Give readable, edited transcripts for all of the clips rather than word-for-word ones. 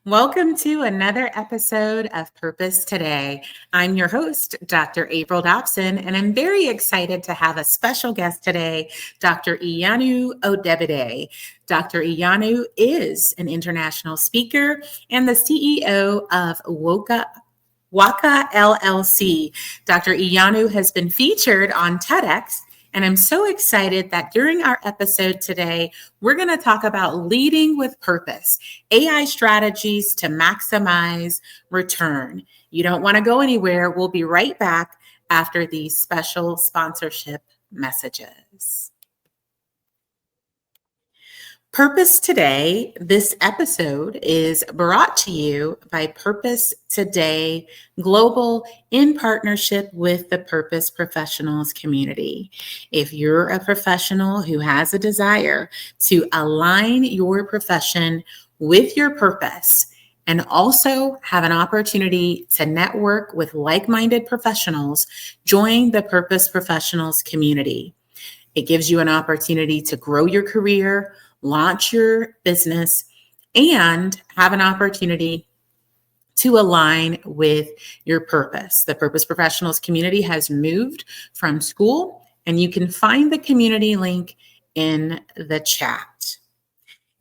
Welcome to another episode of Purpose Today. I'm your host, Dr. April Dobson, and I'm very excited to have a special guest today, Dr. Iyanu Odebode. Dr. Iyanu is an international speaker and the CEO of Wokkah LLC. Dr. Iyanu has been featured on TEDx, and I'm so excited that during our episode today, we're going to talk about leading with purpose, AI strategies to maximize return. You don't want to go anywhere. We'll be right back after these special sponsorship messages. Purpose Today, this episode is brought to you by Purpose Today Global in partnership with the Purpose Professionals community. If you're a professional who has a desire to align your profession with your purpose and also have an opportunity to network with like-minded professionals, join the Purpose Professionals community. It gives you an opportunity to grow your career, launch your business, and have an opportunity to align with your purpose. The Purpose Professionals community has moved from school, and you can find the community link in the chat.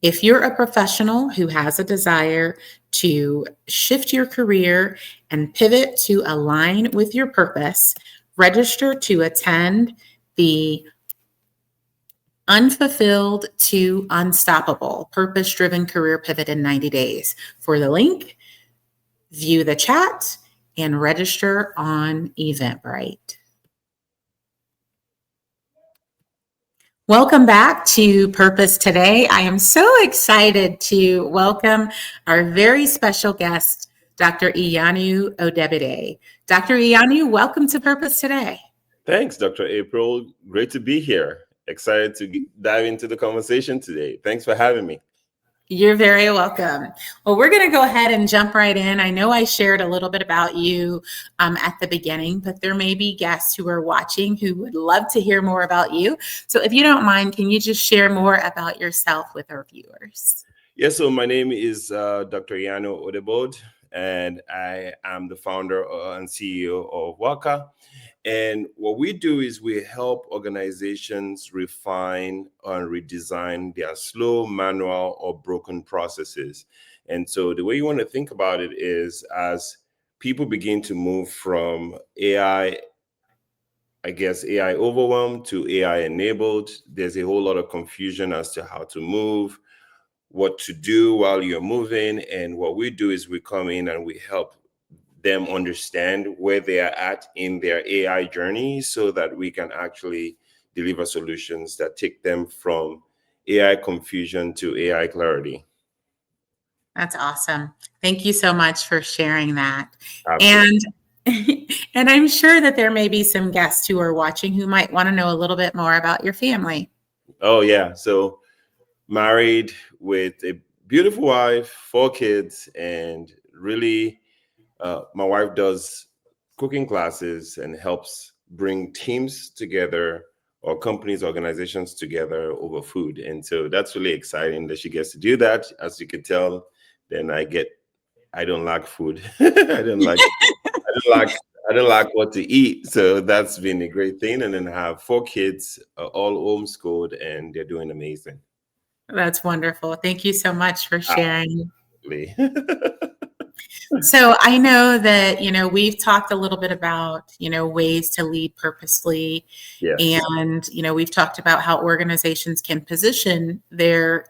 If you're a professional who has a desire to shift your career and pivot to align with your purpose, register to attend the Unfulfilled to Unstoppable, Purpose-Driven Career Pivot in 90 Days. For the link, view the chat and register on Eventbrite. Welcome back to Purpose Today. I am so excited to welcome our very special guest, Dr. Iyanu Odebode. Dr. Iyanu, welcome to Purpose Today. Thanks, Dr. April. Great to be here. Excited to dive into the conversation today. Thanks for having me. You're very welcome. Well, we're going to go ahead and jump right in. I know I shared a little bit about you at the beginning, but there may be guests who are watching who would love to hear more about you. So if you don't mind, can you just share more about yourself with our viewers? Yeah, so my name is Dr. Iyanu Odebode, and I am the founder and CEO of Wokkah. And what we do is we help organizations refine and redesign their slow, manual, or broken processes. And so the way you want to think about it is as people begin to move from AI overwhelmed to AI enabled, there's a whole lot of confusion as to how to move, what to do while you're moving. And what we do is we come in and we help them understand where they are at in their AI journey so that we can actually deliver solutions that take them from AI confusion to AI clarity. That's awesome. Thank you so much for sharing that. Absolutely. And I'm sure that there may be some guests who are watching who might want to know a little bit more about your family. Oh, yeah. So married with a beautiful wife, 4 kids, and really my wife does cooking classes and helps bring teams together or companies, organizations together over food. And so that's really exciting that she gets to do that. As you can tell, then I don't lack food. I don't lack what to eat. So that's been a great thing. And then I have 4 kids, all homeschooled, and they're doing amazing. That's wonderful. Thank you so much for sharing. Absolutely. So I know that, we've talked a little bit about, ways to lead purposely. Yes. And, we've talked about how organizations can position their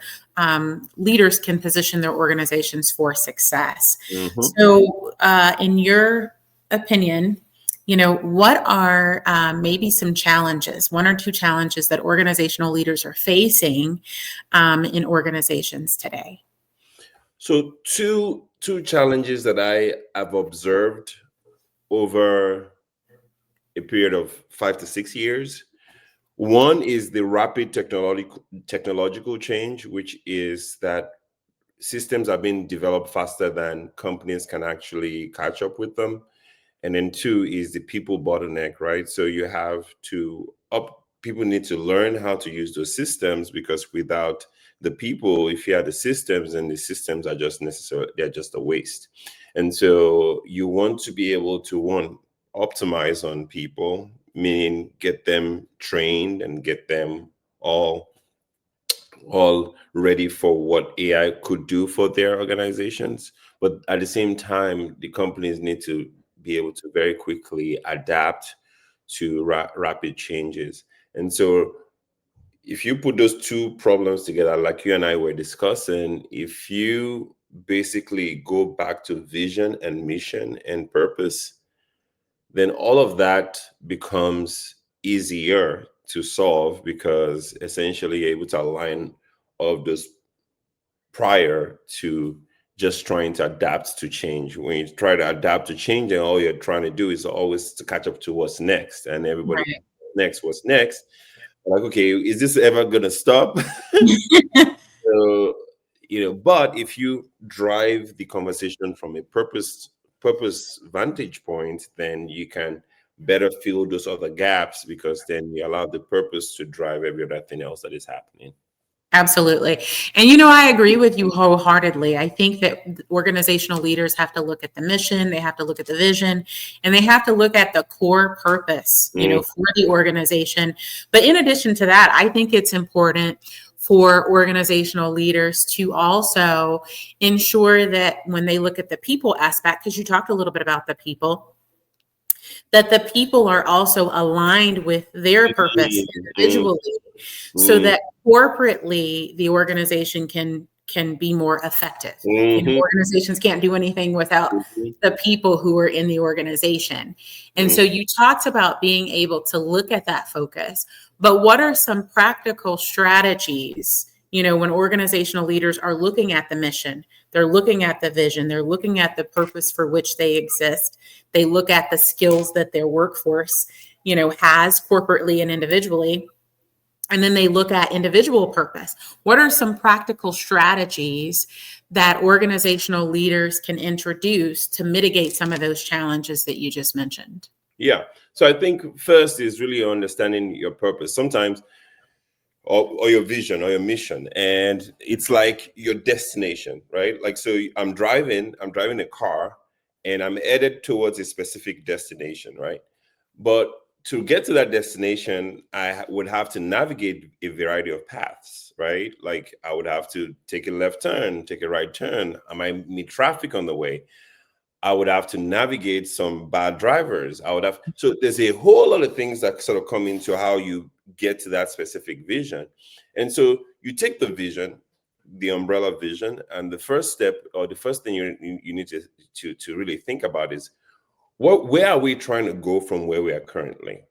leaders can position their organizations for success. Mm-hmm. So in your opinion, what are maybe some challenges, 1 or 2 challenges that organizational leaders are facing in organizations today? So two challenges that I have observed over a period of 5 to 6 years. One is the rapid technological change, which is that systems are being developed faster than companies can actually catch up with them. And then 2 is the people bottleneck, right? So you have to people need to learn how to use those systems, because without the people, if you have the systems, and the systems are just necessary, they're just a waste. And so you want to be able to, one, optimize on people, meaning get them trained and get them all ready for what AI could do for their organizations. But at the same time, the companies need to be able to very quickly adapt to rapid changes. And so if you put those two problems together, like you and I were discussing, if you basically go back to vision and mission and purpose, then all of that becomes easier to solve, because essentially you're able to align all of those prior to just trying to adapt to change. When you try to adapt to change, and all you're trying to do is always to catch up to what's next, and everybody Right. next, what's next? Like, okay, is this ever gonna stop? So, but if you drive the conversation from a purpose vantage point, then you can better fill those other gaps, because then you allow the purpose to drive every other thing else that is happening. Absolutely. And, I agree with you wholeheartedly. I think that organizational leaders have to look at the mission, they have to look at the vision, and they have to look at the core purpose, for the organization. But in addition to that, I think it's important for organizational leaders to also ensure that when they look at the people aspect, because you talked a little bit about the people, that the people are also aligned with their purpose individually, so that corporately the organization can be more effective. Organizations can't do anything without the people who are in the organization. And so you talked about being able to look at that focus, but what are some practical strategies, when organizational leaders are looking at the mission, they're looking at the vision, they're looking at the purpose for which they exist, they look at the skills that their workforce, has corporately and individually, and then they look at individual purpose. What are some practical strategies that organizational leaders can introduce to mitigate some of those challenges that you just mentioned? Yeah. So I think first is really understanding your purpose. Sometimes, or your vision or your mission, and it's like your destination, right? Like, so I'm driving a car, and I'm headed towards a specific destination, right? But to get to that destination, I would have to navigate a variety of paths, right? Like, I would have to take a left turn, take a right turn. I might meet traffic on the way. I would have to navigate some bad drivers. So there's a whole lot of things that sort of come into how you get to that specific vision. And so you take the vision, the umbrella vision, and the first step, or the first thing you need to really think about is, where are we trying to go from where we are currently,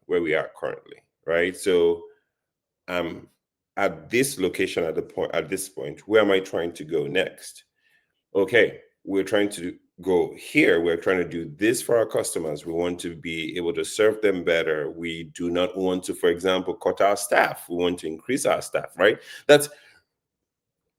right? So at this location, at this point, where am I trying to go next? Okay, we're trying to go here. We're trying to do this for our customers. We want to be able to serve them better. We do not want to, for example, cut our staff. We want to increase our staff, right? That's,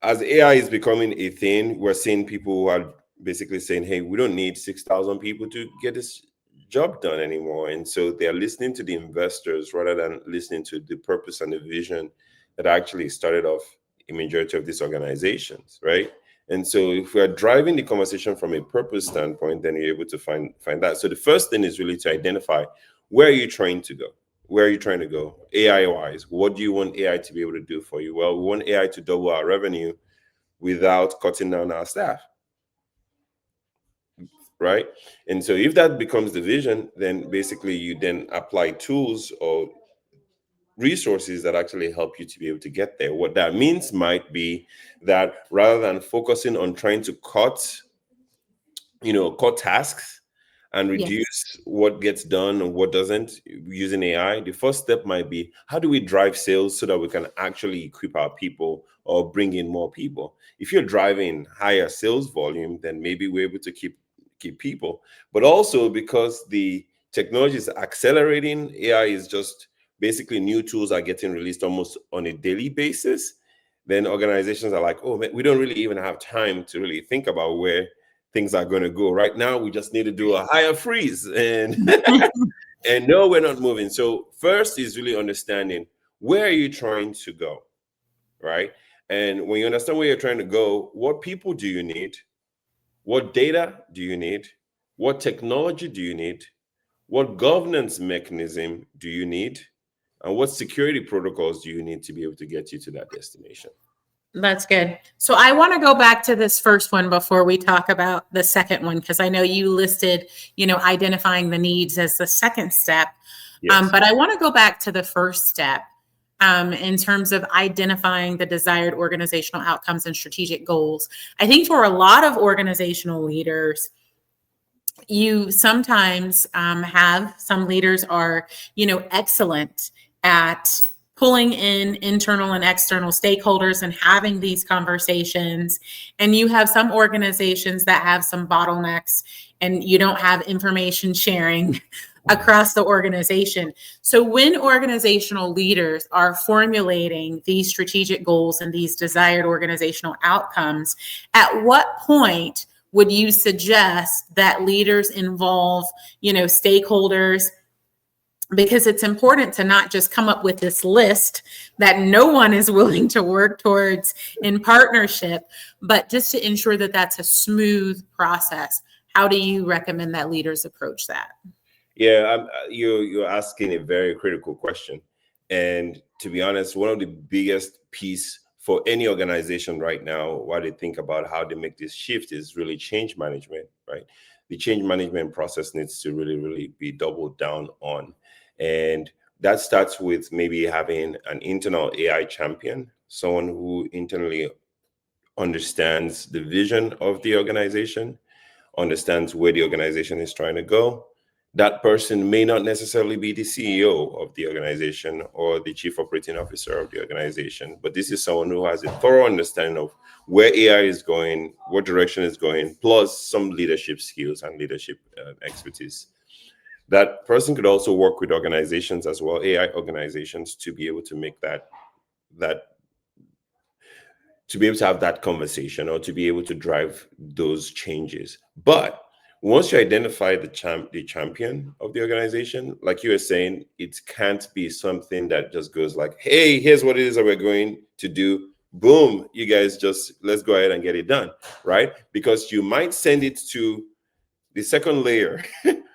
as AI is becoming a thing, we're seeing people who are basically saying, hey, we don't need 6,000 people to get this job done anymore. And so they're listening to the investors rather than listening to the purpose and the vision that actually started off a majority of these organizations, right? And so if we're driving the conversation from a purpose standpoint, then you're able to find that. So the first thing is really to identify, where are you trying to go? Where are you trying to go? AI-wise, what do you want AI to be able to do for you? Well, we want AI to double our revenue without cutting down our staff, right? And so if that becomes the vision, then basically you then apply tools or resources that actually help you to be able to get there. What that means might be that rather than focusing on trying to cut tasks and reduce what gets done and what doesn't using AI, the first step might be, how do we drive sales so that we can actually equip our people or bring in more people? If you're driving higher sales volume, then maybe we're able to keep people. But also, because the technology is accelerating, AI is just basically, new tools are getting released almost on a daily basis. Then organizations are like, oh man, we don't really even have time to really think about where things are going to go. Right now, we just need to do a hire freeze, and and no, we're not moving. So first is really understanding, where are you trying to go, right? And when you understand where you're trying to go, what people do you need? What data do you need? What technology do you need? What governance mechanism do you need? And what security protocols do you need to be able to get you to that destination? That's good. So I want to go back to this first one before we talk about the second one, because I know you listed, identifying the needs as the second step. Yes. But I want to go back to the first step in terms of identifying the desired organizational outcomes and strategic goals. I think for a lot of organizational leaders, you sometimes have some leaders are, excellent at pulling in internal and external stakeholders and having these conversations. And you have some organizations that have some bottlenecks and you don't have information sharing across the organization. So when organizational leaders are formulating these strategic goals and these desired organizational outcomes, at what point would you suggest that leaders involve, stakeholders? Because it's important to not just come up with this list that no one is willing to work towards in partnership, but just to ensure that that's a smooth process. How do you recommend that leaders approach that? Yeah, you're asking a very critical question. And to be honest, one of the biggest piece for any organization right now, while they think about how they make this shift, is really change management, right? The change management process needs to really, really be doubled down on. And that starts with maybe having an internal AI champion, someone who internally understands the vision of the organization, understands where the organization is trying to go. That person may not necessarily be the CEO of the organization or the chief operating officer of the organization, but this is someone who has a thorough understanding of where AI is going, what direction it's going, plus some leadership skills and leadership expertise. That person could also work with organizations as well, AI organizations, to be able to make that to be able to have that conversation or to be able to drive those changes. But once you identify the champion of the organization, like you were saying, it can't be something that just goes like, hey, here's what it is that we're going to do. Boom, you guys just let's go ahead and get it done, right? Because you might send it to the second layer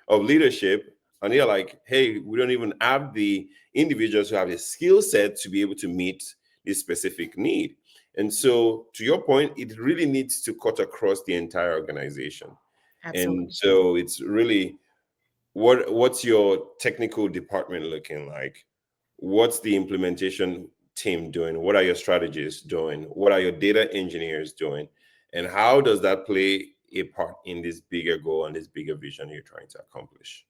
of leadership, and they're like, hey, we don't even have the individuals who have a skill set to be able to meet this specific need. And so, to your point, it really needs to cut across the entire organization. And Absolutely. so, it's really what's your technical department looking like? What's the implementation team doing? What are your strategists doing? What are your data engineers doing? And how does that play a part in this bigger goal and this bigger vision you're trying to accomplish?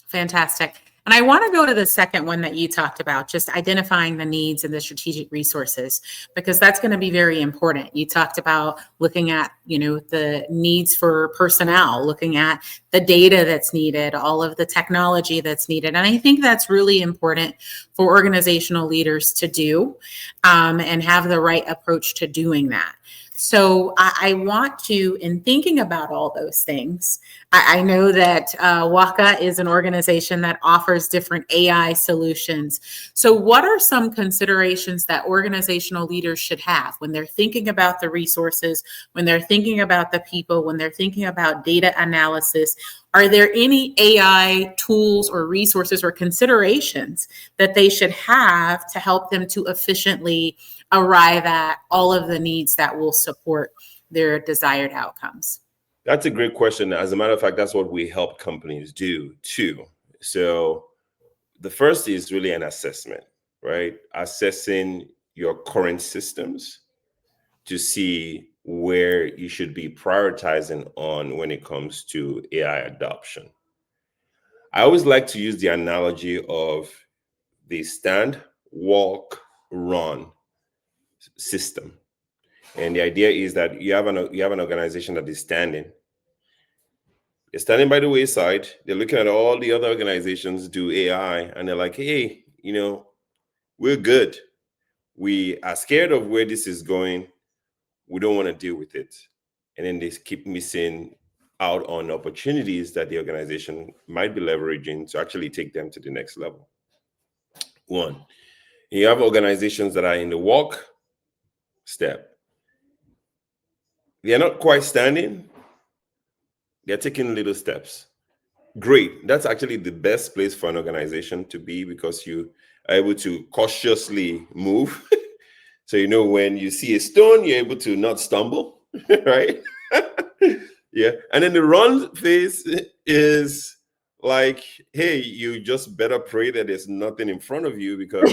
Fantastic. And I want to go to the second one that you talked about, just identifying the needs and the strategic resources, because that's going to be very important. You talked about looking at, the needs for personnel, looking at the data that's needed, all of the technology that's needed. And I think that's really important for organizational leaders to do and have the right approach to doing that. So I want to, in thinking about all those things, I know that Wokkah is an organization that offers different AI solutions. So what are some considerations that organizational leaders should have when they're thinking about the resources, when they're thinking about the people, when they're thinking about data analysis? Are there any AI tools or resources or considerations that they should have to help them to efficiently arrive at all of the needs that will support their desired outcomes? That's a great question. As a matter of fact, that's what we help companies do too. So the first is really an assessment, right? Assessing your current systems to see where you should be prioritizing on when it comes to AI adoption. I always like to use the analogy of the stand, walk, run system. And the idea is that you have an organization that is standing. They're standing by the wayside. They're looking at all the other organizations do AI, and they're like, hey, we're good. We are scared of where this is going. We don't want to deal with it. And then they keep missing out on opportunities that the organization might be leveraging to actually take them to the next level. One, you have organizations that are in the walk step. They're not quite standing, they're taking little steps. Great. That's actually the best place for an organization to be, because you are able to cautiously move. So, when you see a stone, you're able to not stumble, right? Yeah. And then the run phase is like, hey, you just better pray that there's nothing in front of you, because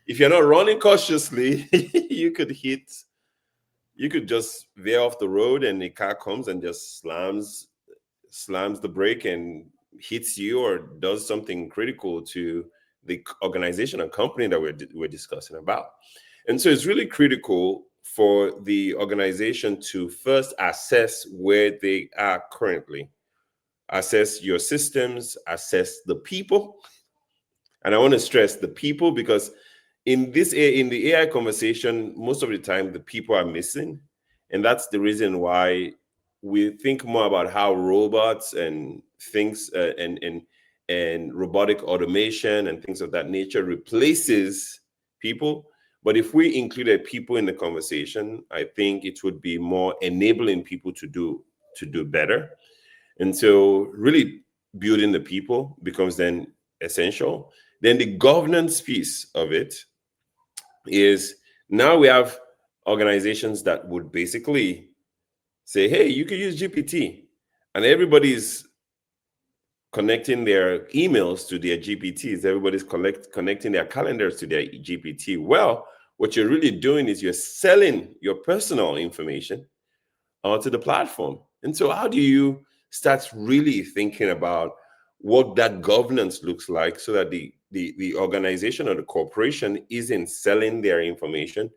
if you're not running cautiously, you could just veer off the road, and a car comes and just slams the brake and hits you, or does something critical to the organization and company that we're discussing about. And so it's really critical for the organization to first assess where they are currently, assess your systems, assess the people. And I want to stress the people, because in the AI conversation, most of the time the people are missing. And that's the reason why we think more about how robots and things and robotic automation and things of that nature replaces people. But if we included people in the conversation, I think it would be more enabling people to do better. And so really building the people becomes then essential. Then the governance piece of it is, now we have organizations that would basically say, hey, you could use GPT. And everybody's connecting their emails to their GPTs. Everybody's connecting their calendars to their GPT. Well, what you're really doing is you're selling your personal information onto the platform. And so how do you start really thinking about what that governance looks like, so that the organization or the corporation isn't selling their information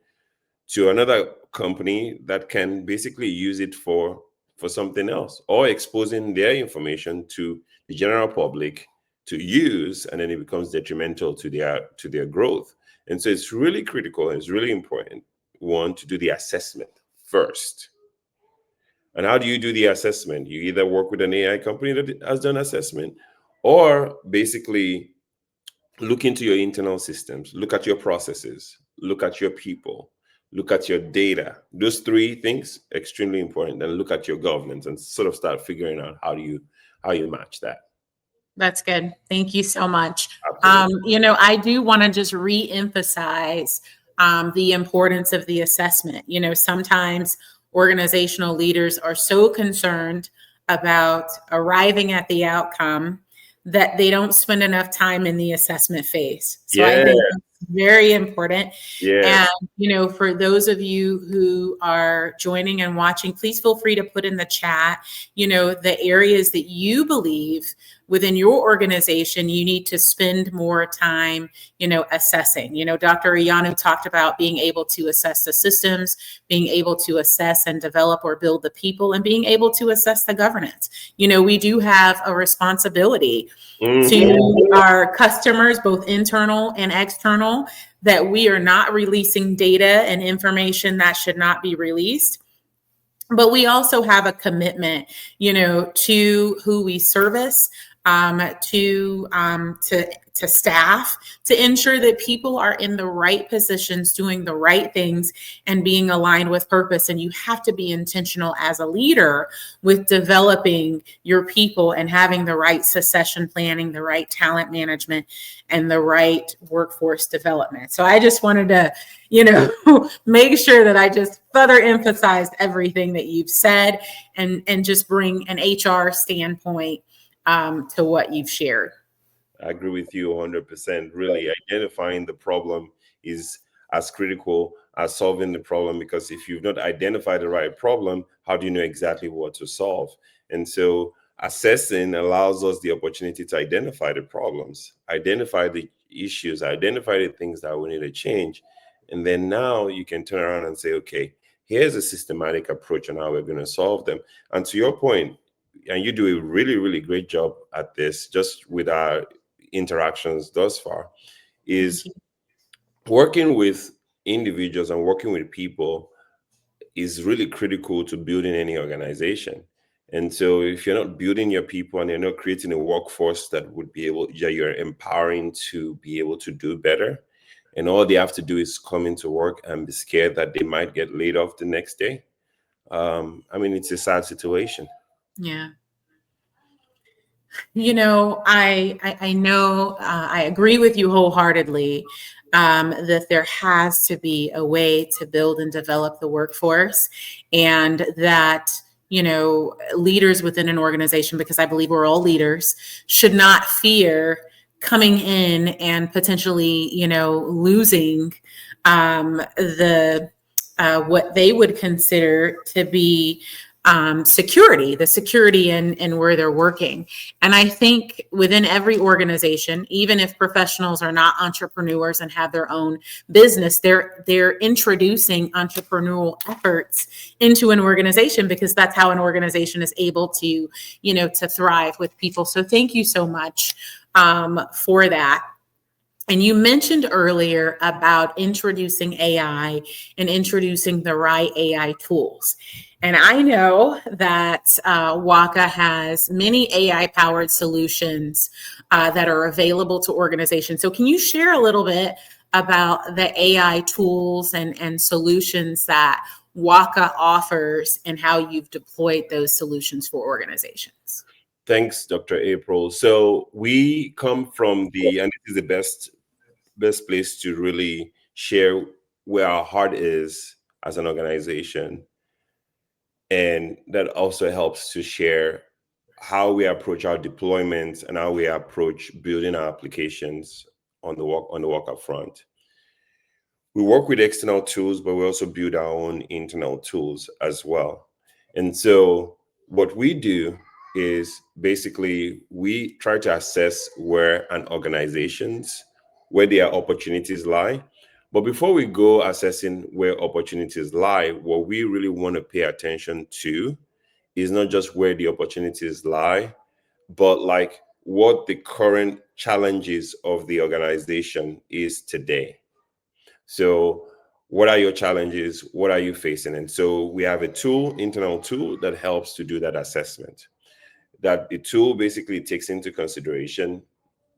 to another company that can basically use it for something else, or exposing their information to the general public to use, and then it becomes detrimental to their growth. And so it's really critical, and it's really important, one, to do the assessment first. And how do you do the assessment? You either work with an AI company that has done assessment, or basically look into your internal systems, look at your processes, look at your people, look at your data. Those three things, extremely important. Then look at your governance and sort of start figuring out how you match that. That's good. Thank you so much. Absolutely. I do want to just re-emphasize the importance of the assessment. Sometimes organizational leaders are so concerned about arriving at the outcome that they don't spend enough time in the assessment phase. So I think it's very important. Yes. And, for those of you who are joining and watching, please feel free to put in the chat, the areas that you believe within your organization you need to spend more time, assessing. Dr. Iyanu talked about being able to assess the systems, being able to assess and develop or build the people, and being able to assess the governance. We do have a responsibility to our customers, both internal and external, that we are not releasing data and information that should not be released. But we also have a commitment, to who we service, to staff, to ensure that people are in the right positions, doing the right things, and being aligned with purpose. And you have to be intentional as a leader with developing your people and having the right succession planning, the right talent management, and the right workforce development. So I just wanted to, make sure that I just further emphasized everything that you've said, and just bring an HR standpoint to what you've shared. I agree with you 100%. Really, identifying the problem is as critical as solving the problem, because if you've not identified the right problem, how do you know exactly what to solve? And so assessing allows us the opportunity to identify the problems, identify the issues, identify the things that we need to change. And then now you can turn around and say, okay, here's a systematic approach on how we're going to solve them. And to your point, and you do a really, really great job at this, just with our interactions thus far, is working with individuals and working with people is really critical to building any organization. And so if you're not building your people and you're not creating a workforce that would be able, you're empowering to be able to do better, and all they have to do is come into work and be scared that they might get laid off the next day. I mean, it's a sad situation. Yeah. You know, I know I agree with you wholeheartedly that there has to be a way to build and develop the workforce, and that, you know, leaders within an organization, because I believe we're all leaders, should not fear coming in and potentially, you know, losing the what they would consider to be security, the security in where they're working. And I think within every organization, even if professionals are not entrepreneurs and have their own business, they're introducing entrepreneurial efforts into an organization, because that's how an organization is able to, you know, to thrive with people. So thank you so much for that. And you mentioned earlier about introducing AI and introducing the right AI tools. And I know that Wokkah has many AI-powered solutions that are available to organizations. So can you share a little bit about the AI tools and solutions that Wokkah offers and how you've deployed those solutions for organizations? Thanks, Dr. April. So we come from and this is the best place to really share where our heart is as an organization. And that also helps to share how we approach our deployments and how we approach building our applications on the Wokkah front. We work with external tools, but we also build our own internal tools as well. And so what we do is basically we try to assess where their opportunities lie. But before we go assessing where opportunities lie, what we really want to pay attention to is not just where the opportunities lie, but like what the current challenges of the organization is today. So what are your challenges? What are you facing? And so we have a internal tool that helps to do that assessment. That the tool basically takes into consideration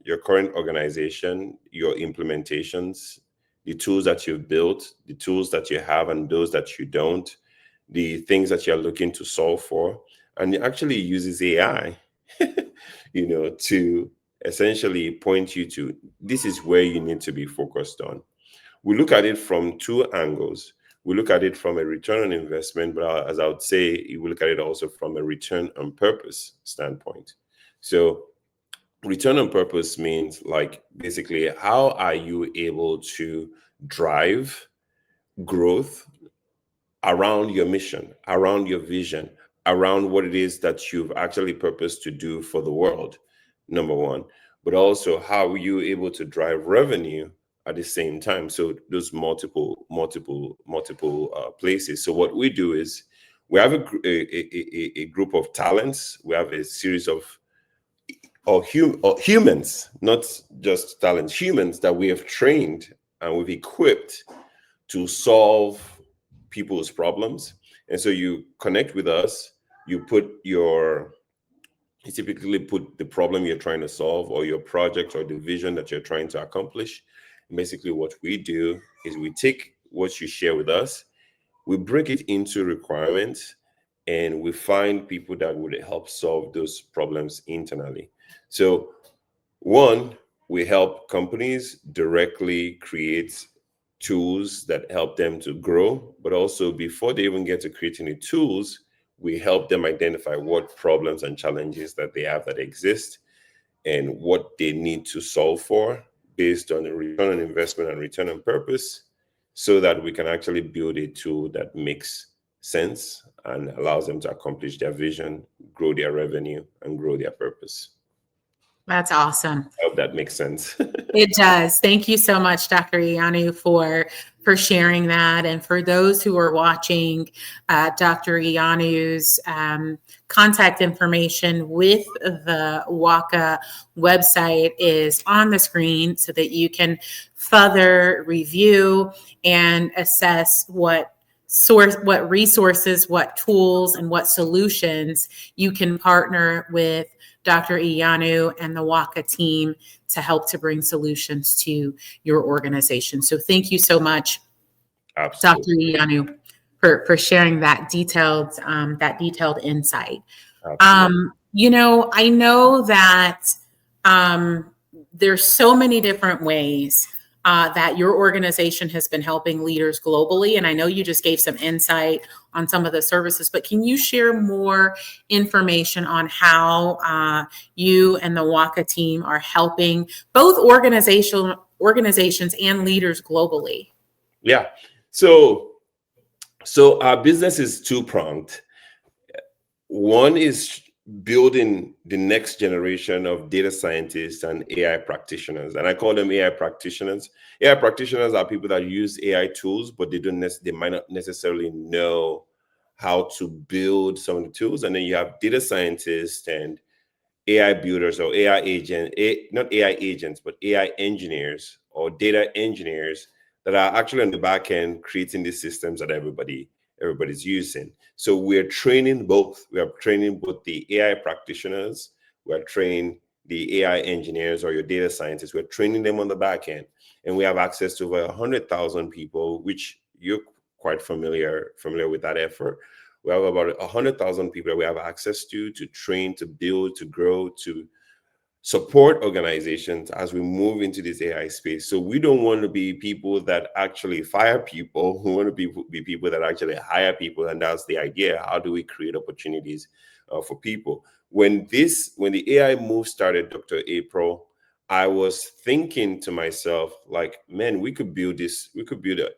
your current organization, your implementations, the tools that you've built, the tools that you have and those that you don't, the things that you're looking to solve for. And it actually uses AI, to essentially point you to, this is where you need to be focused on. We look at it from two angles. We look at it from a return on investment, but as I would say, we look at it also from a return on purpose standpoint. So return on purpose means like basically how are you able to drive growth around your mission, around your vision, around what it is that you've actually purposed to do for the world, number one. But also how are you able to drive revenue at the same time? So those multiple places. So what we do is we have a group of talents. We have a series of humans, not just talents, humans that we have trained and we've equipped to solve people's problems. And so you connect with us, you typically put the problem you're trying to solve or your project or the vision that you're trying to accomplish. And basically what we do is we take what you share with us, we break it into requirements, and we find people that would help solve those problems internally. So one, we help companies directly create tools that help them to grow, but also before they even get to creating the tools, we help them identify what problems and challenges that they have that exist and what they need to solve for based on the return on investment and return on purpose, so that we can actually build a tool that makes sense and allows them to accomplish their vision, grow their revenue, and grow their purpose. That's awesome. I hope that makes sense. It does. Thank you so much, Dr. Iyanu, for sharing that. And for those who are watching, Dr. Iyanu's contact information with the Wokkah website is on the screen so that you can further review and assess what what resources, what tools, and what solutions you can partner with Dr. Iyanu and the Wokkah team to help to bring solutions to your organization. So thank you so much, Dr. Absolutely. Iyanu, for sharing that detailed insight. Absolutely. I know that there's so many different ways that your organization has been helping leaders globally. And I know you just gave some insight on some of the services, but can you share more information on how you and the Wokkah team are helping both organizations and leaders globally? Yeah. So our business is two-pronged. One is building the next generation of data scientists and AI practitioners. And I call them AI practitioners. AI practitioners are people that use AI tools, but they might not necessarily know how to build some of the tools. And then you have data scientists and AI builders or AI agent, not AI agents, but AI engineers or data engineers that are actually on the back end creating these systems that everybody's using. So we're training both. We are training both the AI practitioners. We're training the AI engineers or your data scientists. We're training them on the back end, and we have access to over 100,000 people, which you're quite familiar with that effort. We have about 100,000 people that we have access to train, to build, to grow, to support organizations as we move into this AI space. So we don't want to be people that actually fire people. We want to be people that actually hire people. And that's the idea. How do we create opportunities for people? When the AI move started, Dr. April, I was thinking to myself, like, man, we could build an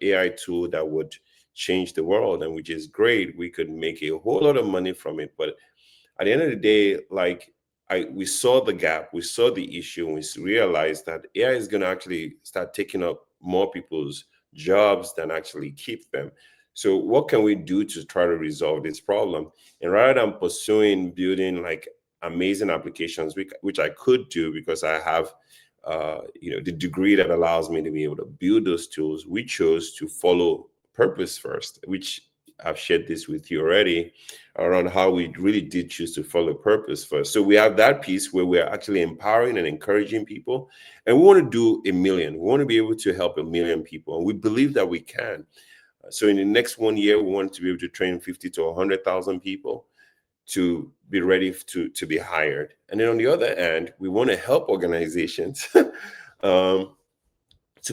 AI tool that would change the world, and which is great. We could make a whole lot of money from it. But at the end of the day, like, we saw the gap, we saw the issue, and we realized that AI is going to actually start taking up more people's jobs than actually keep them. So what can we do to try to resolve this problem? And rather than pursuing building like amazing applications, which I could do because I have the degree that allows me to be able to build those tools, we chose to follow purpose first, which I've shared this with you already around how we really did choose to follow purpose first. So we have that piece where we're actually empowering and encouraging people, and we want to do 1 million. We want to be able to help 1 million people, and we believe that we can. So in the next 1 year, we want to be able to train 50 to 100,000 people to be ready to be hired. And then on the other hand, we want to help organizations to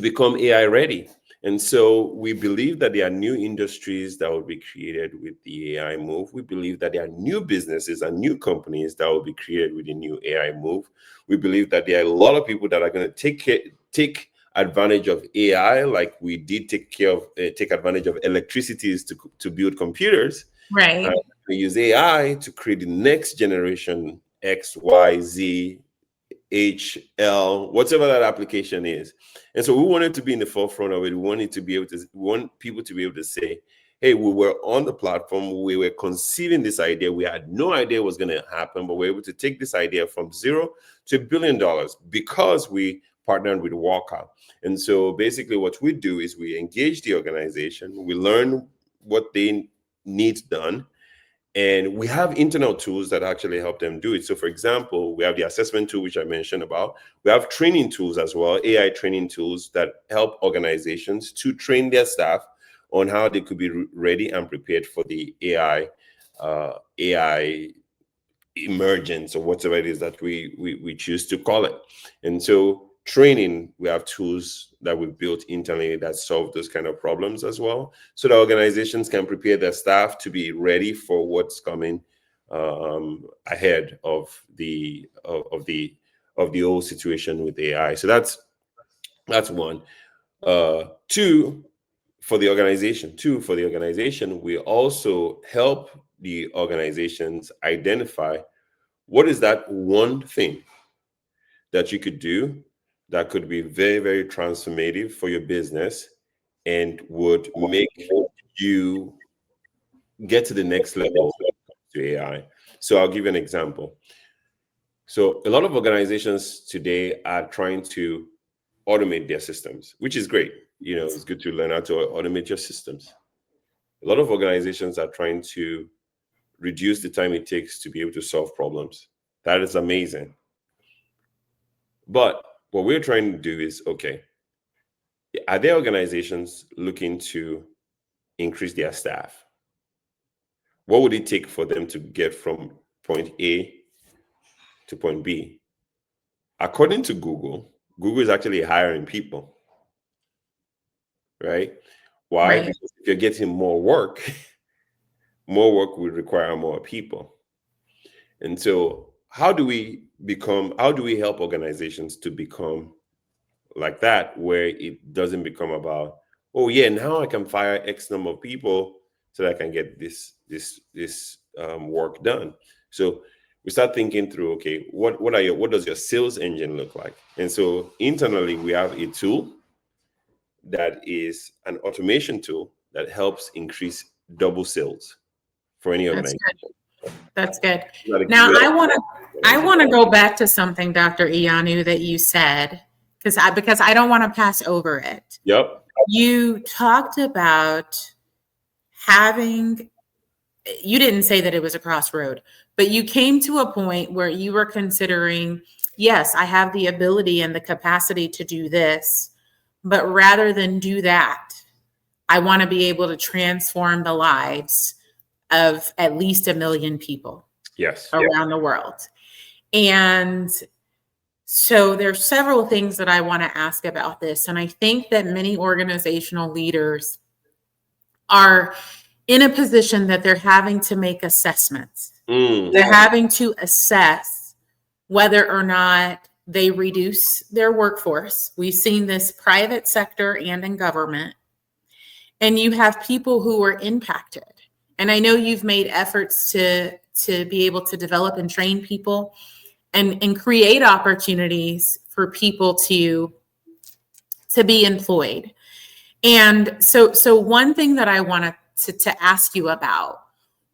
become AI ready. And so we believe that there are new industries that will be created with the AI move. We believe that there are new businesses and new companies that will be created with the new AI move. We believe that there are a lot of people that are going to take advantage of AI, like we did take advantage of electricity to build computers. Right. We use AI to create the next generation X, Y, Z, HL, whatever that application is. And so we wanted to be in the forefront of it. We want people to be able to say, hey, we were on the platform, we were conceiving this idea, we had no idea what was going to happen, but we were able to take this idea from zero to $1 billion because we partnered with Wokkah. And so basically what we do is we engage the organization, we learn what they need done, and we have internal tools that actually help them do it. So for example, we have the assessment tool, which I mentioned about. We have training tools as well, AI training tools that help organizations to train their staff on how they could be ready and prepared for the AI emergence, or whatever it is that we choose to call it. And so training, we have tools that we've built internally that solve those kind of problems as well, so that organizations can prepare their staff to be ready for what's coming ahead of the whole situation with AI. So that's one. Two, for the organization, we also help the organizations identify what is that one thing that you could do that could be very, very transformative for your business and would make you get to the next level to AI. So I'll give you an example. So a lot of organizations today are trying to automate their systems, which is great. It's good to learn how to automate your systems. A lot of organizations are trying to reduce the time it takes to be able to solve problems. That is amazing. But what we're trying to do is, okay, are there organizations looking to increase their staff? What would it take for them to get from point A to point B? According to Google, Google is actually hiring people, right? Why? Right. Because if you're getting more work will require more people. And so how do we help organizations to become like that, where it doesn't become about, oh yeah, now I can fire X number of people so that I can get this work done. So we start thinking through, okay, what does your sales engine look like? And so internally we have a tool that is an automation tool that helps increase double sales for any That's organization. good. That's good. Not a Now great I want to go back to something, Dr. Iyanu, that you said, because I don't want to pass over it. Yep. You talked about having, you didn't say that it was a crossroad, but you came to a point where you were considering, yes, I have the ability and the capacity to do this, but rather than do that, I want to be able to transform the lives of at least 1 million people around the world. And so there's several things that I want to ask about this. And I think that many organizational leaders are in a position that they're having to make assessments. They're having to assess whether or not they reduce their workforce. We've seen this private sector and in government. And you have people who are impacted. And I know you've made efforts to be able to develop and train people and create opportunities for people to be employed. And so one thing that I wanted to ask you about,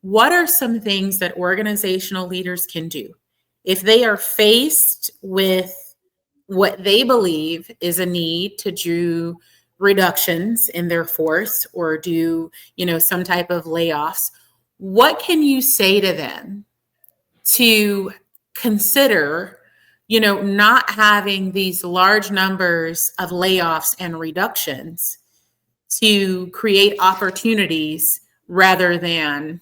what are some things that organizational leaders can do if they are faced with what they believe is a need to do reductions in their force or do, some type of layoffs? What can you say to them to consider, not having these large numbers of layoffs and reductions to create opportunities rather than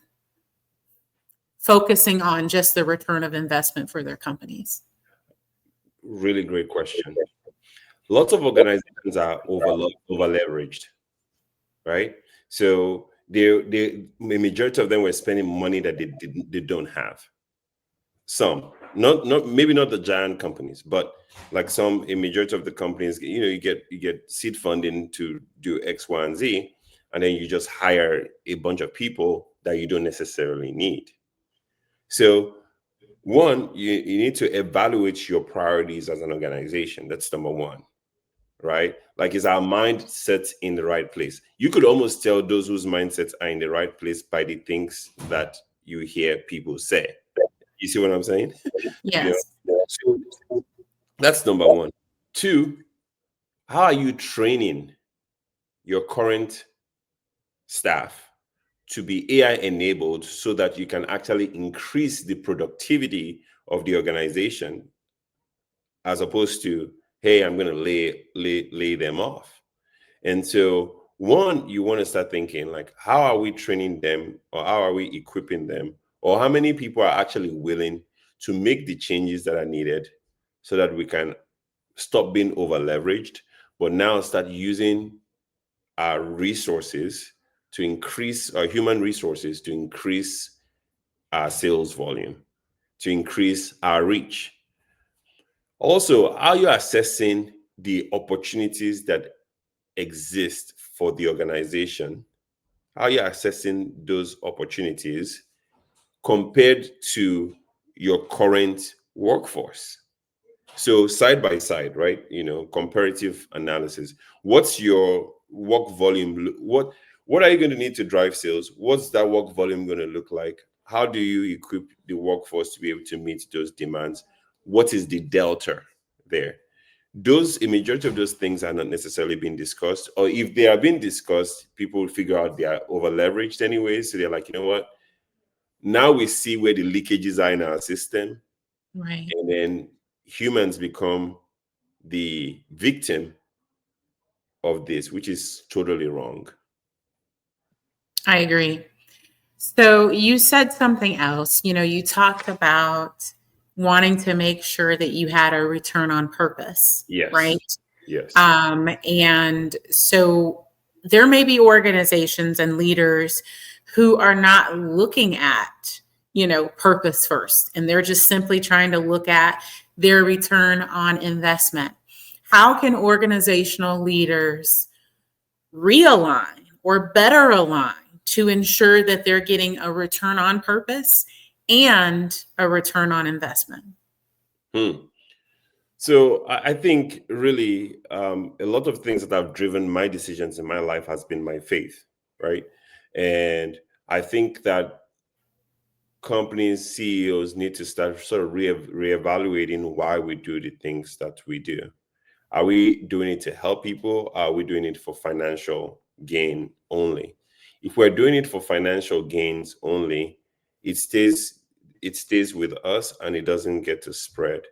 focusing on just the return of investment for their companies? Really great question. Lots of organizations are over leveraged, right? So the majority of them were spending money that they don't have. Some, not maybe not the giant companies, but like a majority of the companies, you get seed funding to do X, Y, and Z, and then you just hire a bunch of people that you don't necessarily need. So one, you need to evaluate your priorities as an organization. That's number one, right? Like, is our mindset in the right place? You could almost tell those whose mindsets are in the right place by the things that you hear people say. You see what I'm saying? Yes. So that's number one. Two, how are you training your current staff to be AI enabled so that you can actually increase the productivity of the organization, as opposed to, hey, I'm going to lay them off? And so one, you want to start thinking like, how are we training them, or how are we equipping them, or how many people are actually willing to make the changes that are needed so that we can stop being over leveraged, but now start using our resources to increase our human resources, to increase our sales volume, to increase our reach. Also, how you're assessing the opportunities that exist for the organization, how you're assessing those opportunities compared to your current workforce. So side by side, right? Comparative analysis. What's your work volume? What are you going to need to drive sales? What's that work volume going to look like? How do you equip the workforce to be able to meet those demands? What is the delta there? a majority of those things are not necessarily being discussed, or if they are being discussed, people figure out they are over leveraged anyway. So they're like, you know what? Now we see where the leakages are in our system, Right. and then humans become the victim of this, which is totally wrong. I agree. So you said something else. You talked about wanting to make sure that you had a return on purpose, Yes. right? Yes. And so there may be organizations and leaders who are not looking at, purpose first, and they're just simply trying to look at their return on investment. How can organizational leaders realign or better align to ensure that they're getting a return on purpose and a return on investment? So I think really a lot of things that have driven my decisions in my life has been my faith, right? And I think that companies, CEOs need to start sort of reevaluating why we do the things that we do. Are we doing it to help people? Are we doing it for financial gain only? If we're doing it for financial gains only, it stays with us and it doesn't get to spread.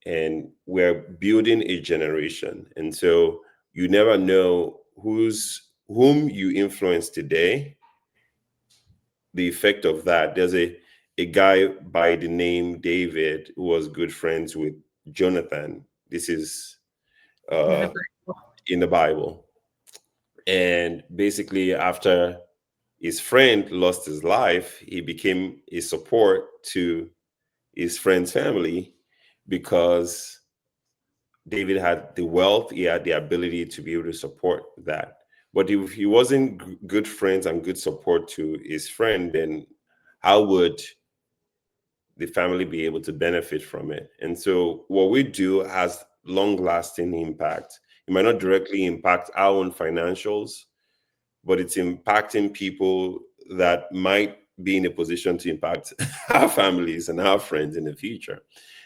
And we're building a generation. And so you never know whom you influence today, the effect of that. There's a guy by the name David who was good friends with Jonathan. This is uh, in the Bible. And basically, after his friend lost his life, he became a support to his friend's family because David had the wealth, he had the ability to be able to support that. But if he wasn't good friends and good support to his friend, then how would the family be able to benefit from it? And so what we do has long lasting impact. It might not directly impact our own financials, but it's impacting people that might be in a position to impact our families and our friends in the future.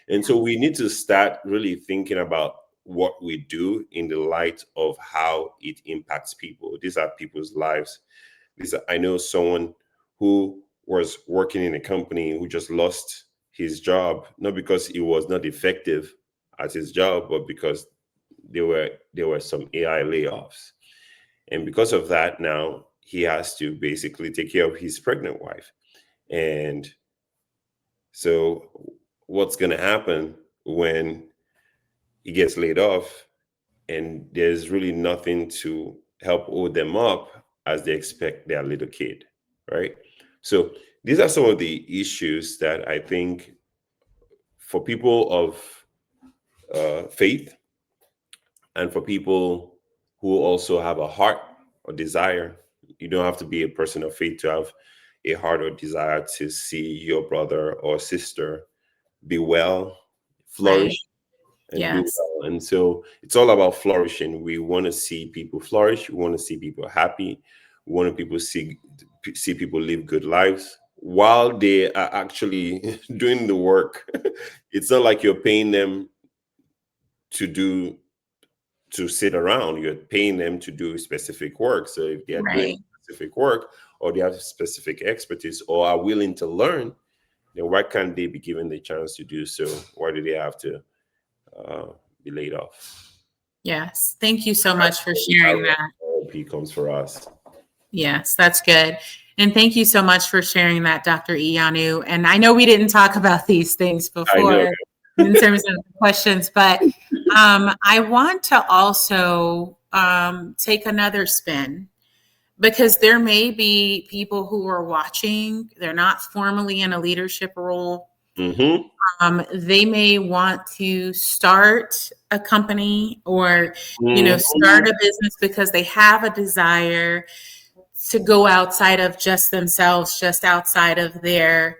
And so we need to start really thinking about what we do in the light of how it impacts people. These are people's lives. I know someone who was working in a company who just lost his job, not because he was not effective at his job, but because there were some AI layoffs. And because of that, now he has to basically take care of his pregnant wife. And so, what's going to happen when he gets laid off and there's really nothing to help hold them up as they expect their little kid, right? So, these are some of the issues that I think for people of faith and for people who also have a heart or desire. You don't have to be a person of faith to have a heart or desire to see your brother or sister be well, Right. flourish, and do Yes. well. And so it's all about flourishing. We want to see people flourish. We want to see people happy. We want people see people live good lives while they are actually doing the work. It's not like you're paying them to do to sit around. You're paying them to do specific work. So if they are doing Right. specific work or they have specific expertise or are willing to learn, then why can't they be given the chance to do so? Why do they have to uh, be laid off? Yes. Thank you so That's much for sharing where that. therapy comes for us. Yes, that's good. And thank you so much for sharing that, Dr. Iyanu. And I know we didn't talk about these things I know. before in terms of questions, but I want to also take another spin because there may be people who are watching, they're not formally in a leadership role. Mm-hmm. They may want to start a company or, Mm-hmm. start a business because they have a desire to go outside of just themselves, just outside of their,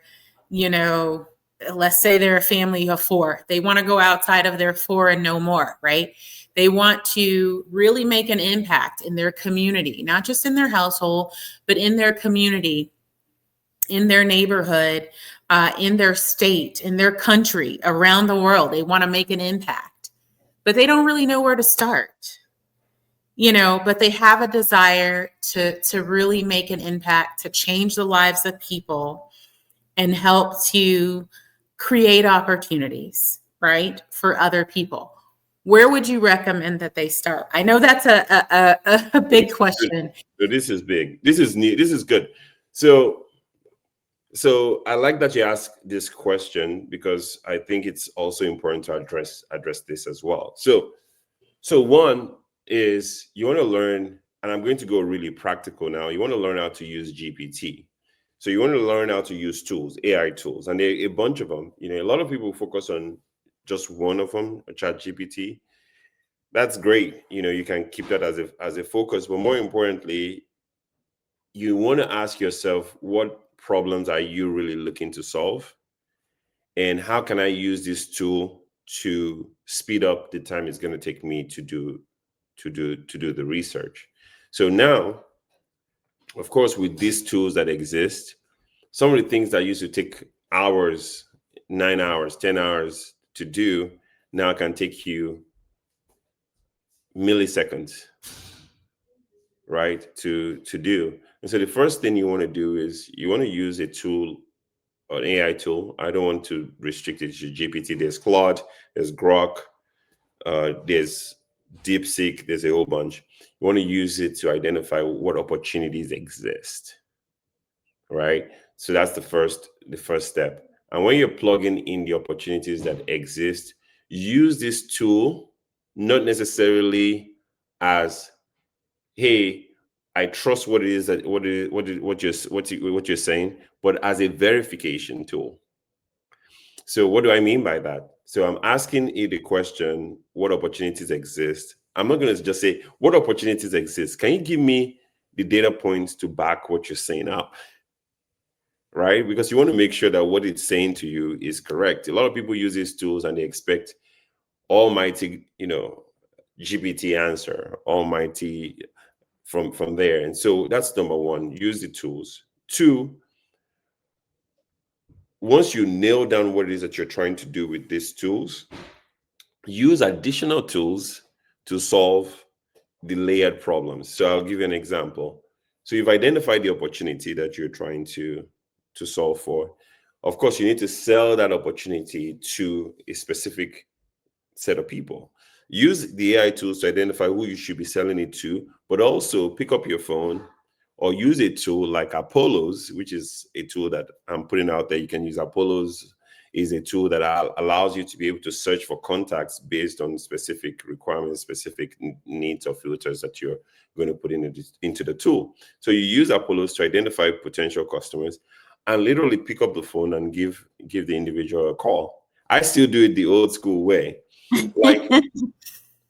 you know, let's say they're a family of four. They want to go outside of their four and no more, right? They want to really make an impact in their community, not just in their household, but in their community, in their neighborhood, in their state, in their country, around the world. They want to make an impact. but they don't really know where to start. But they have a desire to really make an impact, to change the lives of people and help to create opportunities, right, for other people. Where would you recommend that they start? I know that's a big question. So this is big. This is neat. This is good. So I like that you asked this question, because I think it's also important to address this as well. So one is, you want to learn, and I'm going to go really practical now. You want to learn how to use GPT. So you want to learn how to use tools, AI tools, and there are a bunch of them. A lot of people focus on just one of them, ChatGPT. That's great. You can keep that as a focus, but more importantly, you want to ask yourself, what problems are you really looking to solve, and how can I use this tool to speed up the time it's going to take me to do the research. So now, of course, with these tools that exist, some of the things that used to take hours, 9 hours, 10 hours to do, now can take you milliseconds, right, to do. And so the first thing you want to do is, you want to use a tool, an AI tool. I don't want to restrict it to GPT. There's Claude, there's Grok, there's DeepSeek, there's a whole bunch. You want to use it to identify what opportunities exist, right? So that's the first step. And when you're plugging in the opportunities that exist, use this tool not necessarily as, hey, I trust what it is that what you're saying, but as a verification tool. So what do I mean by that? So I'm asking it the question, what opportunities exist? I'm not going to just say, what opportunities exist? Can you give me the data points to back what you're saying up? Right? Because you want to make sure that what it's saying to you is correct. A lot of people use these tools and they expect almighty, GPT answer, almighty from there. And so that's number one, use the tools. Two, once you nail down what it is that you're trying to do with these tools, use additional tools to solve the layered problems. So I'll give you an example. So you've identified the opportunity that you're trying to solve for. Of course, you need to sell that opportunity to a specific set of people. Use the AI tools to identify who you should be selling it to, but also pick up your phone or use a tool like Apollo's, which is a tool that I'm putting out there. You can use Apollo's, is a tool that allows you to be able to search for contacts based on specific requirements, specific needs or filters that you're going to put into the tool. So you use Apollo's to identify potential customers and literally pick up the phone and give the individual a call. I still do it the old school way.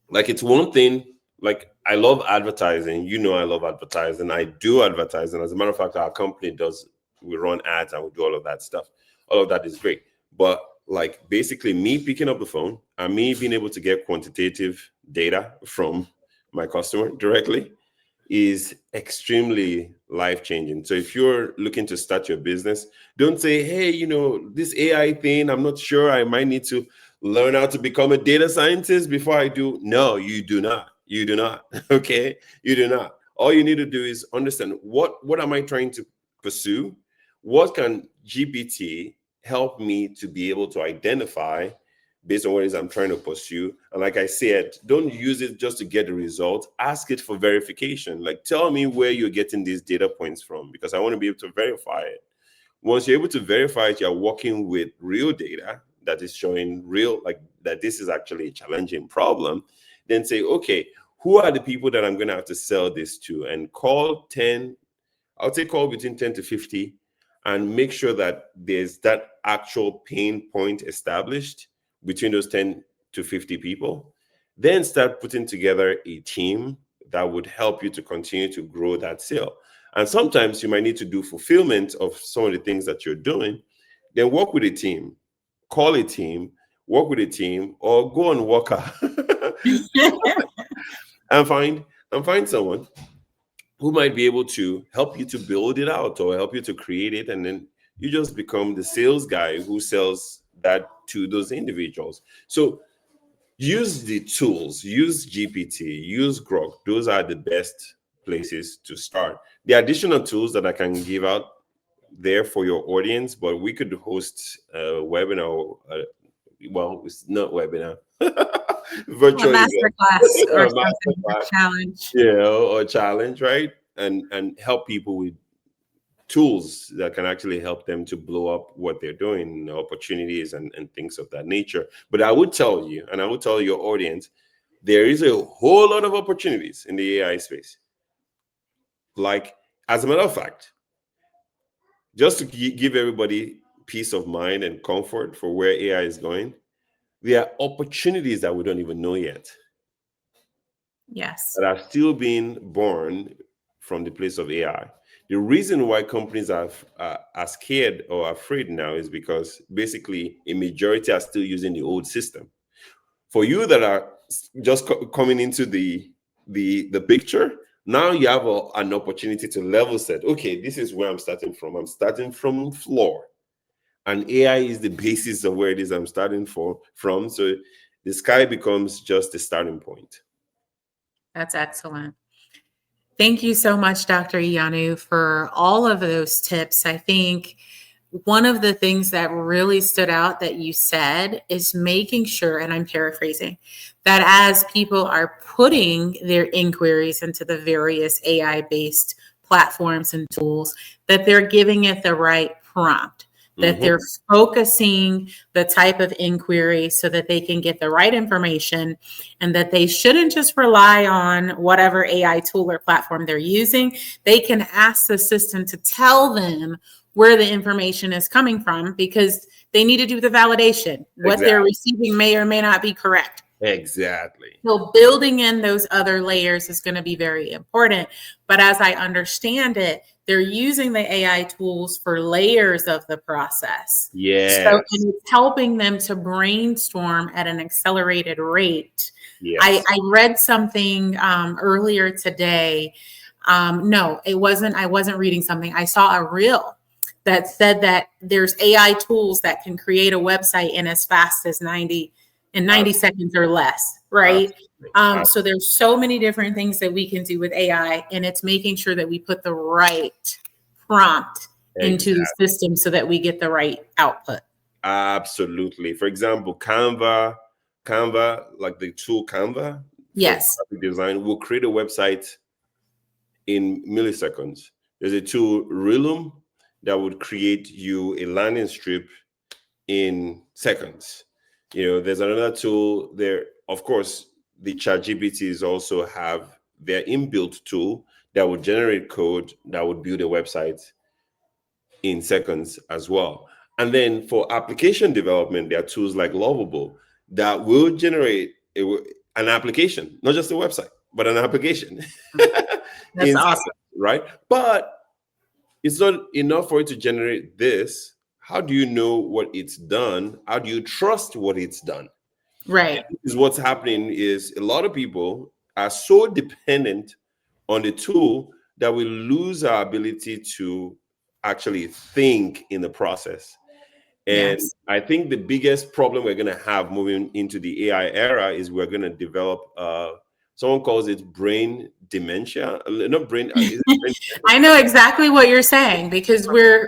Like it's one thing, like I love advertising. I love advertising. I do advertising. As a matter of fact, our company we run ads and we do all of that stuff. All of that is great. But like basically me picking up the phone and me being able to get quantitative data from my customer directly is extremely life-changing. So if you're looking to start your business, don't say, hey, this AI thing, I'm not sure, I might need to learn how to become a data scientist before I do. No, you do not. You do not. Okay? You do not. All you need to do is understand what am I trying to pursue? What can GPT help me to be able to identify based on what it is I'm trying to pursue? And like I said, don't use it just to get the result. Ask it for verification. Like, tell me where you're getting these data points from, because I want to be able to verify it. Once you're able to verify it, you're working with real data that is showing that this is actually a challenging problem. Then say, okay, who are the people that I'm going to have to sell this to? And call between 10 to 50 and make sure that there's that actual pain point established between those 10 to 50 people. Then start putting together a team that would help you to continue to grow that sale. And sometimes you might need to do fulfillment of some of the things that you're doing. Then work with a team, call a team, work with a team, or go on Wokkah and find someone who might be able to help you to build it out or help you to create it. And then you just become the sales guy who sells that to those individuals. So use the tools, use GPT, use Grok. Those are the best places to start. The additional tools that I can give out there for your audience, but we could host a webinar. Well, it's not webinar, A virtual master event, class or or a something, a masterclass, challenge. or challenge, right? And help people with tools that can actually help them to blow up what they're doing, opportunities and things of that nature. But I would tell you, and I would tell your audience, there is a whole lot of opportunities in the AI space. Like, as a matter of fact, just to give everybody peace of mind and comfort for where AI is going, there are opportunities that we don't even know yet Yes. that are still being born from the place of AI. The reason why companies are scared or afraid now is because basically a majority are still using the old system. For you that are just coming into the picture, now you have an opportunity to level set. Okay, this is where I'm starting from. I'm starting from floor, and AI is the basis of where it is I'm starting from. So the sky becomes just the starting point. That's excellent. Thank you so much, Dr. Iyanu, for all of those tips. I think one of the things that really stood out that you said is making sure, and I'm paraphrasing, that as people are putting their inquiries into the various AI-based platforms and tools, that they're giving it the right prompt, that they're focusing the type of inquiry so that they can get the right information, and that they shouldn't just rely on whatever AI tool or platform they're using. They can ask the system to tell them where the information is coming from, because they need to do the validation. What they're receiving may or may not be correct. Exactly. So building in those other layers is going to be very important. But as I understand it, they're using the AI tools for layers of the process. Yes. So and it's helping them to brainstorm at an accelerated rate. Yes. I read something earlier today. No, it wasn't. I wasn't reading something. I saw a reel that said that there's AI tools that can create a website in as fast as 90 seconds or less, right? So there's so many different things that we can do with AI, and it's making sure that we put the right prompt into the system so that we get the right output. Absolutely. For example, Canva, like the tool Canva, yes, for graphic design, will create a website in milliseconds. There's a tool, Realum, that would create you a landing strip in seconds. There's another tool there. Of course, the ChatGPTs also have their inbuilt tool that would generate code that would build a website in seconds as well. And then for application development, there are tools like Lovable that will generate an application, not just a website, but an application. That's awesome. Right? But it's not enough for it to generate this. How do you know what it's done? How do you trust what it's done? Right. Is what's happening is a lot of people are so dependent on the tool that we lose our ability to actually think in the process. And Yes. I think the biggest problem we're going to have moving into the AI era is we're going to develop someone calls it brain dementia. Not brain. Is it brain I know exactly what you're saying, because we're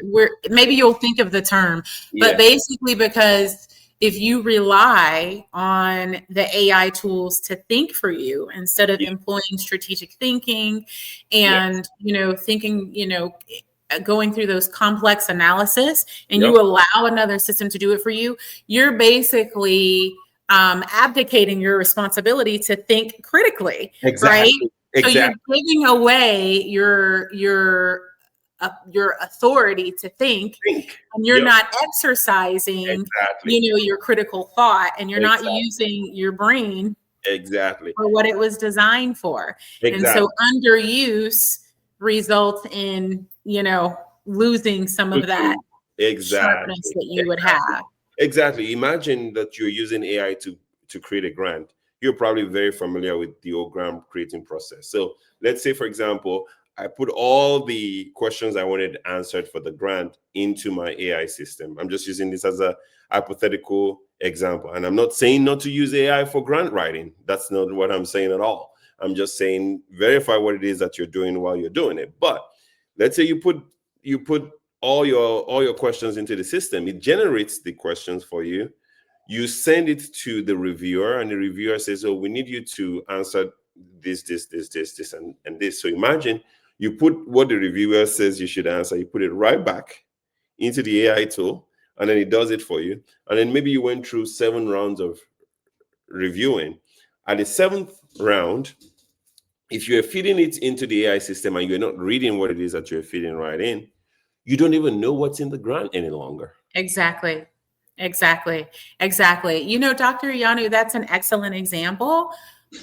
maybe you'll think of the term, but basically, because if you rely on the AI tools to think for you instead of employing strategic thinking and thinking, going through those complex analysis, and you allow another system to do it for you, you're basically abdicating your responsibility to think critically, right? So you're giving away your authority to think, and you're not exercising, your critical thought, and you're not using your brain for what it was designed for. And so underuse results in, losing some of that sharpness that you would have. Exactly. Imagine that you're using AI to create a grant. You're probably very familiar with the whole grant creating process. So let's say, for example, I put all the questions I wanted answered for the grant into my AI system. I'm just using this as a hypothetical example. And I'm not saying not to use AI for grant writing. That's not what I'm saying at all. I'm just saying verify what it is that you're doing while you're doing it. But let's say you put all your questions into the system. It generates the questions for you. You send it to the reviewer, and the reviewer says, "Oh, we need you to answer this, and this." So imagine you put what the reviewer says you should answer, you put it right back into the AI tool, and then it does it for you. And then maybe you went through 7 rounds of reviewing. At the 7th round, if you're feeding it into the AI system and you're not reading what it is that you're feeding right in, you don't even know what's in the grant any longer. Exactly. Dr. Iyanu, that's an excellent example.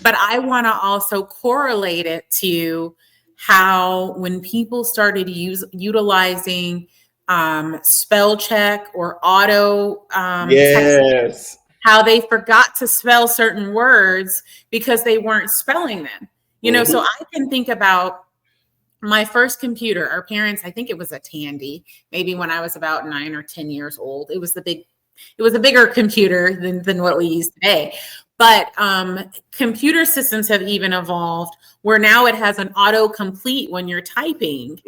But I want to also correlate it to how when people started utilizing spell check or auto yes. how they forgot to spell certain words because they weren't spelling them. So I can think about my first computer. Our parents, I think it was a Tandy, maybe when I was about 9 or 10 years old. It was a bigger computer than what we use today. But computer systems have even evolved where now it has an autocomplete when you're typing.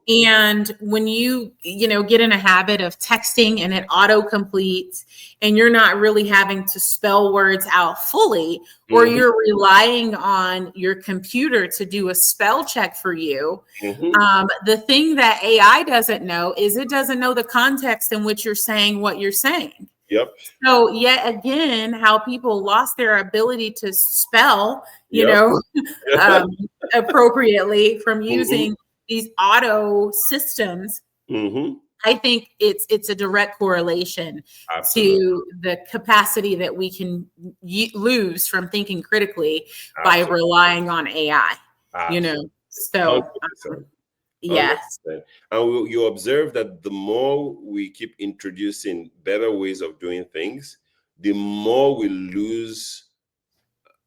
And when you get in a habit of texting and it autocompletes and you're not really having to spell words out fully, or you're relying on your computer to do a spell check for you, the thing that AI doesn't know is it doesn't know the context in which you're saying what you're saying. Yep. So yet again, how people lost their ability to spell, appropriately from using these auto systems. I think it's a direct correlation to the capacity that we can lose from thinking critically by relying on AI. So 100%. yes. 100%. And you observe that the more we keep introducing better ways of doing things, the more we lose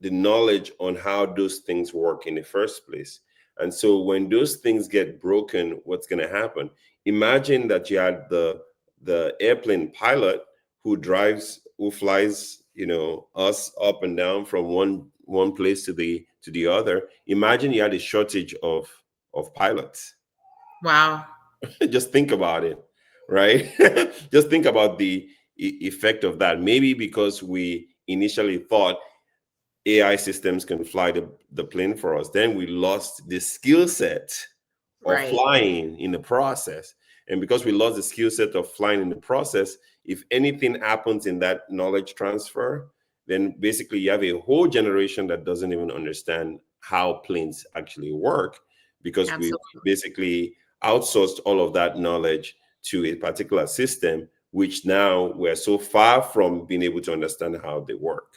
the knowledge on how those things work in the first place. And so when those things get broken, what's going to happen? Imagine that you had the airplane pilot who flies, us up and down from one place to the other. Imagine you had a shortage of pilots. Wow. Just think about it, right? Just think about the effect of that. Maybe because we initially thought AI systems can fly the plane for us, then we lost the skill set of flying in the process. And because we lost the skill set of flying in the process, if anything happens in that knowledge transfer, then basically you have a whole generation that doesn't even understand how planes actually work, because we basically outsourced all of that knowledge to a particular system, which now we're so far from being able to understand how they work.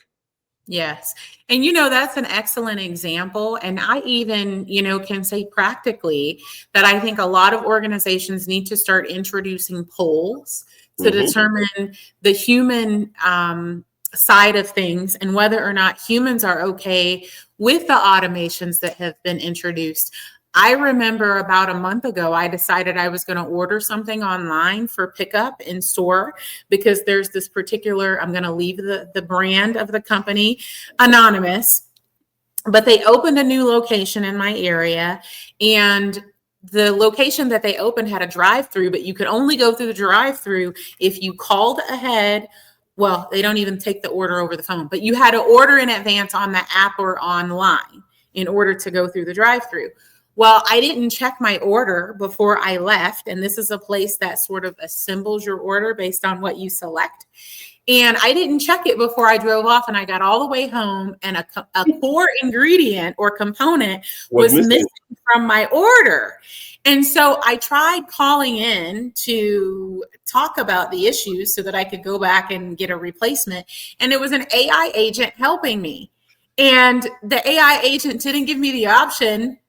Yes. And, that's an excellent example. And I even, can say practically that I think a lot of organizations need to start introducing polls to determine the human side of things and whether or not humans are okay with the automations that have been introduced. I remember about a month ago, I decided I was going to order something online for pickup in store because there's this particular, I'm going to leave the brand of the company anonymous, but they opened a new location in my area, and the location that they opened had a drive-through, but you could only go through the drive-through if you called ahead. Well, they don't even take the order over the phone, but you had to order in advance on the app or online in order to go through the drive-through. Well, I didn't check my order before I left. And this is a place that sort of assembles your order based on what you select. And I didn't check it before I drove off, and I got all the way home, and a core ingredient or component was missing from my order. And so I tried calling in to talk about the issues so that I could go back and get a replacement. And it was an AI agent helping me. And the AI agent didn't give me the option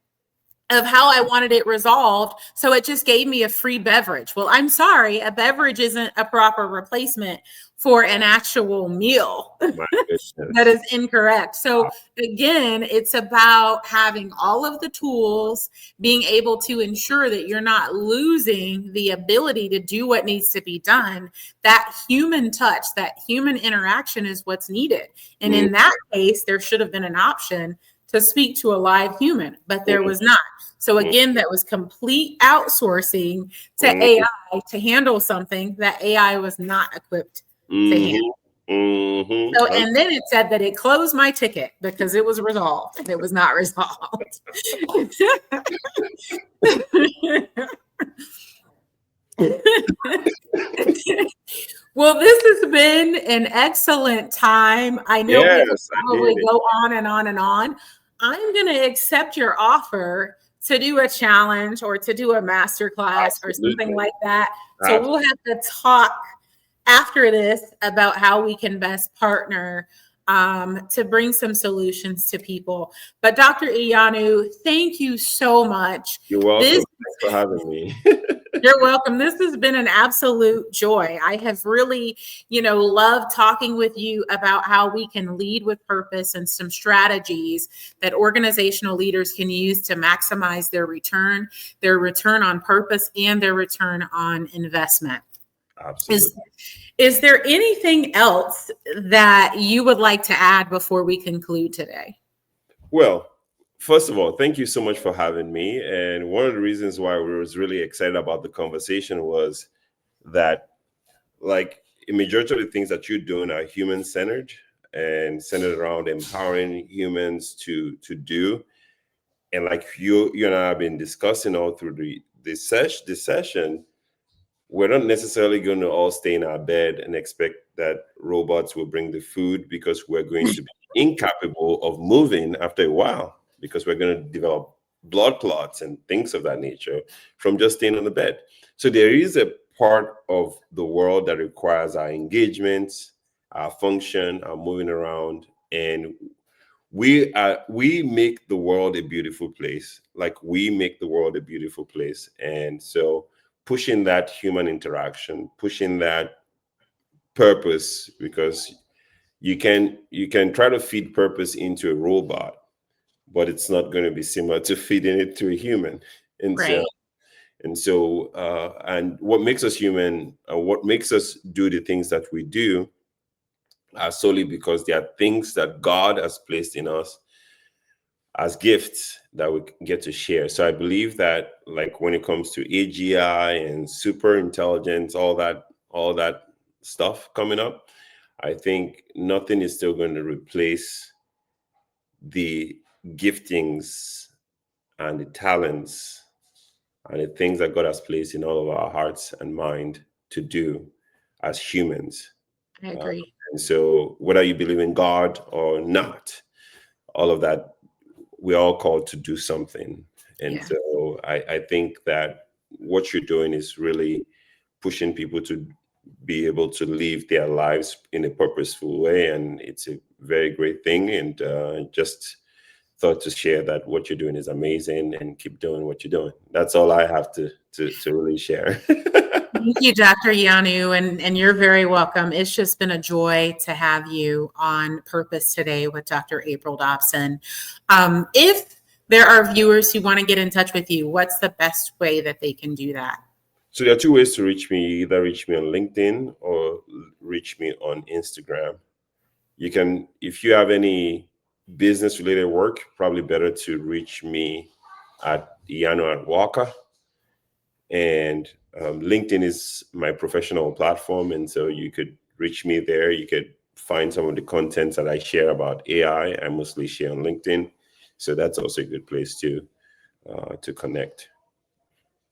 of how I wanted it resolved. So it just gave me a free beverage. Well, I'm sorry, a beverage isn't a proper replacement for an actual meal. My That is goodness. incorrect. So again, it's about having all of the tools, being able to ensure that you're not losing the ability to do what needs to be done. That human touch, that human interaction is what's needed. And Mm, in that case, there should have been an option to speak to a live human, but there mm, was not. So mm, again, that was complete outsourcing to mm, AI to handle something that AI was not equipped to handle. mm, So, and then it said that it closed my ticket because it was resolved and it was not resolved. Well, this has been an excellent time. I know we could Yes, I did probably it. go on and on and on. I'm going to accept your offer to do a challenge or to do a master class or something Absolutely. like that. So Absolutely. we'll have to talk after this about how we can best partner to bring some solutions to people. But Dr. Iyanu, thank you so much. You're welcome. This Thanks for having me. You're welcome. This has been an absolute joy. I have really, loved talking with you about how we can lead with purpose and some strategies that organizational leaders can use to maximize their return on purpose and their return on investment. Absolutely. Is there anything else that you would like to add before we conclude today? Well, first of all, thank you so much for having me. And one of the reasons why we was really excited about the conversation was that, like, a majority of the things that you're doing are human centered and centered around empowering humans to do. And like you and I have been discussing all through the session, we're not necessarily going to all stay in our bed and expect that robots will bring the food, because we're going to be incapable of moving after a while, because we're going to develop blood clots and things of that nature from just staying on the bed. So there is a part of the world that requires our engagement, our function, our moving around, and we make the world a beautiful place. Like, we make the world a beautiful place. And so pushing that human interaction, pushing that purpose, because you can try to feed purpose into a robot, but it's not going to be similar to feeding it to a human. And so Right. and what makes us human, what makes us do the things that we do, are solely because there are things that God has placed in us as gifts that we get to share. So I believe that, like, when it comes to AGI and super intelligence, all that stuff coming up, I think nothing is still going to replace the giftings and the talents and the things that God has placed in all of our hearts and mind to do as humans. I Uh, agree. and so whether you believe in God or not, all of that, we're all called to do something. And Yeah, so I think that what you're doing is really pushing people to be able to live their lives in a purposeful way. And it's a very great thing. And just thought to share that what you're doing is amazing, and keep doing what you're doing. That's all I have to really share. thank you, Dr. Iyanu, and you're very welcome. It's just been a joy to have you on Purpose Today with Dr. April Dobson. If there are viewers who want to get in touch with you, what's the best way that they can do that? So there are two ways to reach me: either reach me on LinkedIn or reach me on Instagram. You can, if you have any business related work, probably better to reach me at Iyanu Wokkah. And LinkedIn is my professional platform. And so you could reach me there. You could find some of the contents that I share about AI. I mostly share on LinkedIn. So that's also a good place to connect.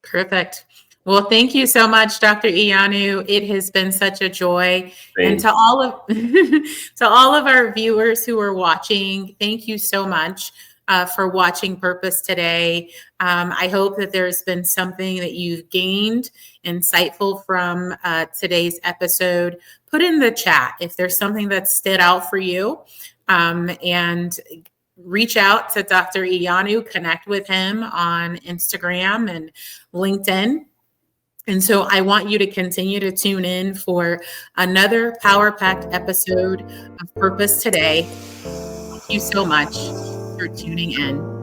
Perfect. Well, thank you so much, Dr. Iyanu. It has been such a joy. And Same. to all of to all of our viewers who are watching, thank you so much for watching Purpose Today. I hope that there's been something that you've gained insightful from today's episode. Put in the chat if there's something that stood out for you. And reach out to Dr. Iyanu, connect with him on Instagram and LinkedIn. And so I want you to continue to tune in for another power packed episode of Purpose Today. Thank you so much for tuning in.